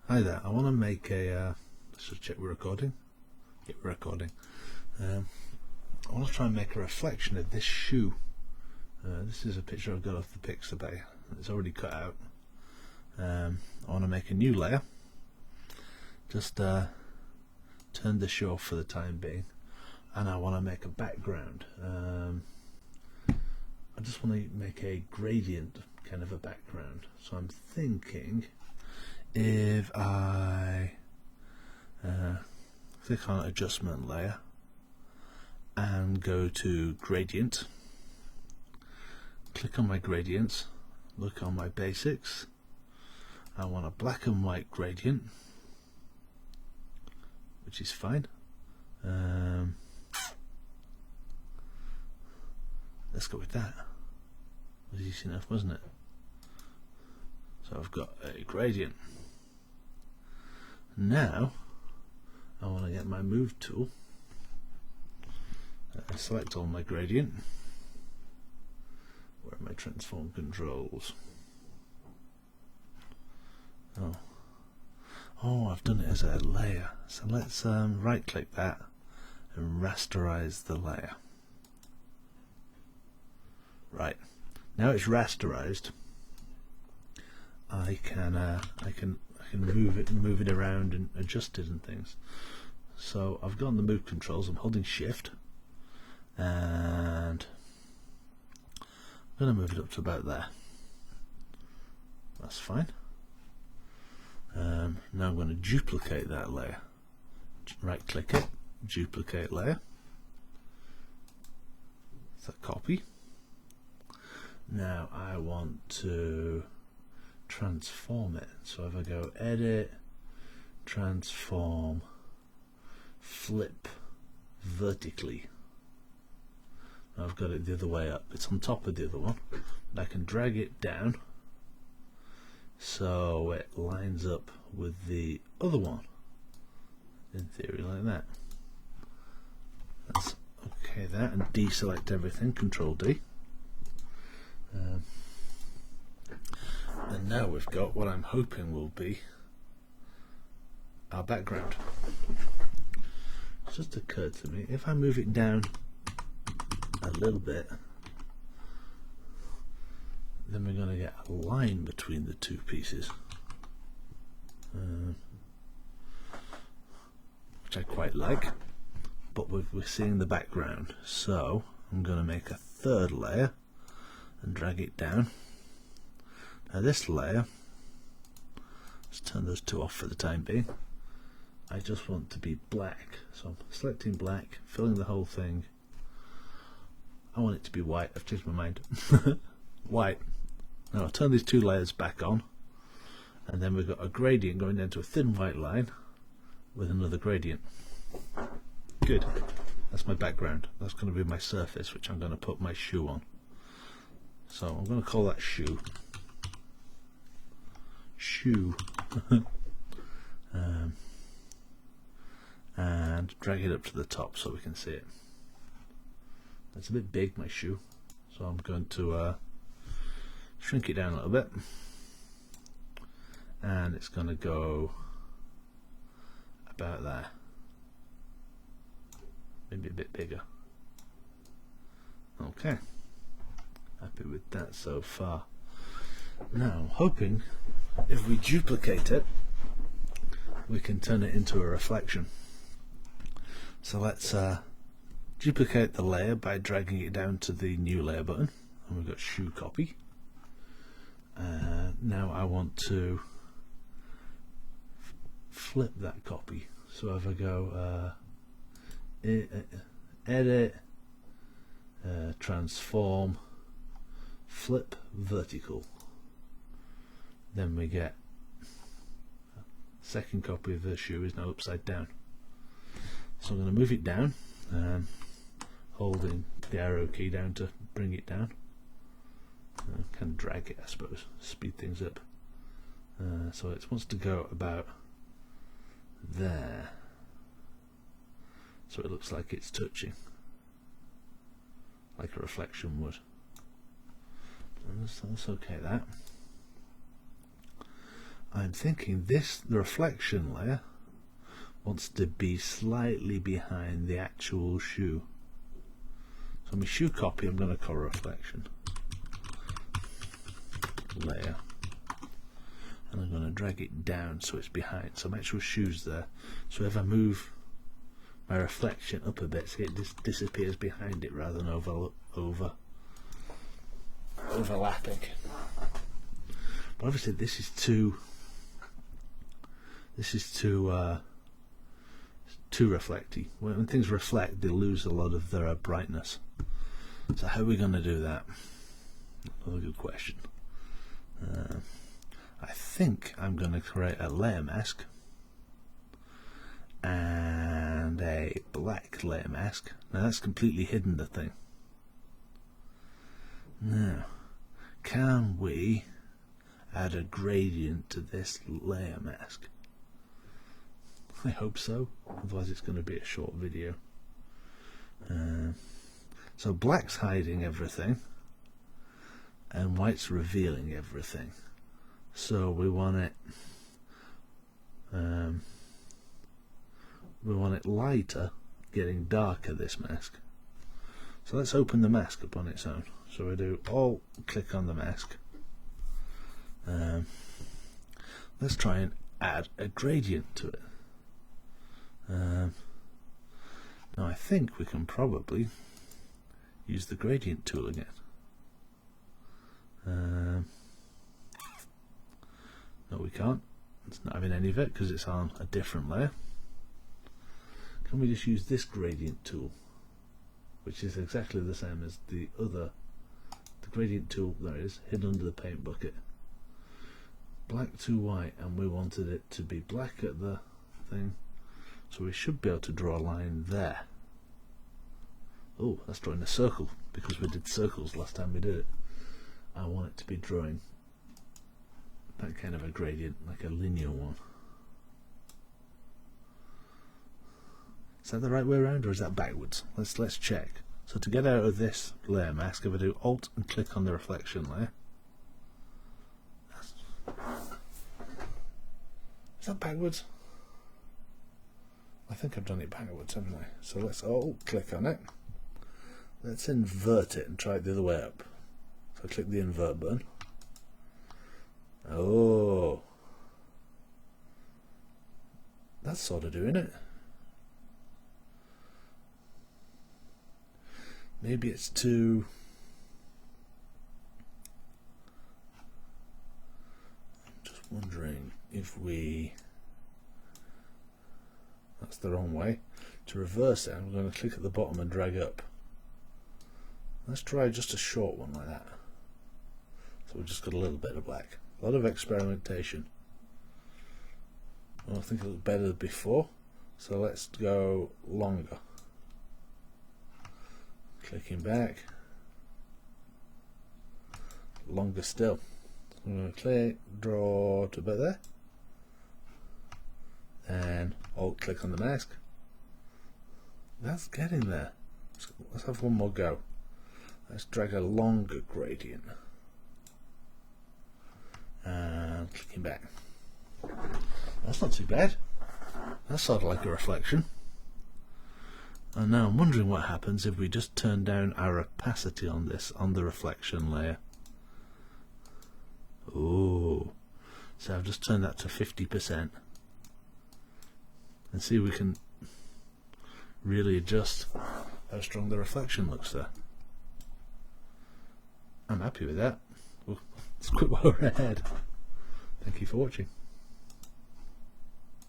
Hi there, I want to make a, let's just check we're recording. Yeah, we're recording. I want to try and make a reflection of this shoe. This is a picture I've got off the Pixabay. It's already cut out. I want to make a new layer. Just turn the shoe off for the time being. And I want to make a background. I just want to make a gradient kind of a background. So I'm thinking if I click on adjustment layer and go to gradient, click on my gradients, look on my basics, I want a black and white gradient, which is fine. Let's go with that. It was easy enough, wasn't it? So I've got a gradient. Now I want to get my move tool, select all my gradient. Where are my transform controls? Oh, I've done it as a layer. So let's right click that and rasterize the layer. Right, now it's rasterized. I can move it around and adjust it and things. So I've got the move controls. I'm holding shift and I'm going to move it up to about there. That's fine. Now I'm going to duplicate that layer. Right click it, duplicate layer. It's a copy. Now I want to transform it. So if I go edit, transform, flip vertically. Now I've got it the other way up. It's on top of the other one. And I can drag it down so it lines up with the other one. In theory, like that. That's okay there, and deselect everything, Control D. And now we've got what I'm hoping will be our background. It's just occurred to me, if I move it down a little bit, then we're going to get a line between the two pieces, which I quite like, but we're seeing the background. So I'm going to make a third layer and drag it down. Now this layer, let's turn those two off for the time being. I just want to be black, so I'm selecting black, filling the whole thing. I want it to be white. I've changed my mind. White. Now I'll turn these two layers back on, and then we've got a gradient going down to a thin white line with another gradient. Good. That's my background. That's going to be my surface, which I'm going to put my shoe on. So I'm going to call that shoe. Shoe. And drag it up to the top so we can see it. It's a bit big, my shoe, so I'm going to shrink it down a little bit, and it's going to go about there, maybe a bit bigger. Okay, happy with that so far. Now I'm hoping if we duplicate it, we can turn it into a reflection. So let's duplicate the layer by dragging it down to the new layer button, and we've got shoe copy. Now I want to flip that copy. So if I go edit, transform, flip vertical, then we get second copy of the shoe is now upside down. So I'm going to move it down, holding the arrow key down to bring it down. Kind of drag it, I suppose, speed things up. So it wants to go about there, so it looks like it's touching, like a reflection would. And that's okay. That I'm thinking the reflection layer wants to be slightly behind the actual shoe. So my shoe copy I'm going to call reflection layer, and I'm going to drag it down so it's behind, so my actual shoe's there. So if I move my reflection up a bit, so it just disappears behind it rather than overlapping. But obviously this is too reflecty. When things reflect, they lose a lot of their brightness. So how are we going to do that? Another good question. I think I'm going to create a layer mask and a black layer mask. Now that's completely hidden the thing. Now, can we add a gradient to this layer mask? I hope so, otherwise it's going to be a short video. So black's hiding everything and white's revealing everything. So we want it lighter, getting darker, this mask. So let's open the mask up on its own. So we do Alt click on the mask. Let's try and add a gradient to it. Now I think we can probably use the gradient tool again. No, we can't. It's not having any of it because it's on a different layer. Can we just use this gradient tool, which is exactly the same as the gradient tool, there it is, hidden under the paint bucket. Black to white, and we wanted it to be black at the thing, so we should be able to draw a line there. Oh, that's drawing a circle, because we did circles last time we did it. I want it to be drawing that kind of a gradient, like a linear one. Is that the right way around, or is that backwards? Let's check. So to get out of this layer mask, if I do Alt and click on the reflection layer, is that backwards? I think I've done it backwards, haven't I? So let's Alt click on it. Let's invert it and try it the other way up. So click the invert button. Oh, that's sort of doing it. Maybe it's too... I'm just wondering if we... That's the wrong way. To reverse it, I'm going to click at the bottom and drag up. Let's try just a short one like that. So we've just got a little bit of black. A lot of experimentation. I think it looked better than before. So let's go longer. Clicking back. Longer still. I'm going to click, draw to about there. And Alt click on the mask. That's getting there. Let's have one more go. Let's drag a longer gradient. And clicking back. That's not too bad. That's sort of like a reflection. And now I'm wondering what happens if we just turn down our opacity on this, on the reflection layer. Oh, so I've just turned that to 50%. And see if we can really adjust how strong the reflection looks there. I'm happy with that. Well, let's quit while we're ahead. Thank you for watching.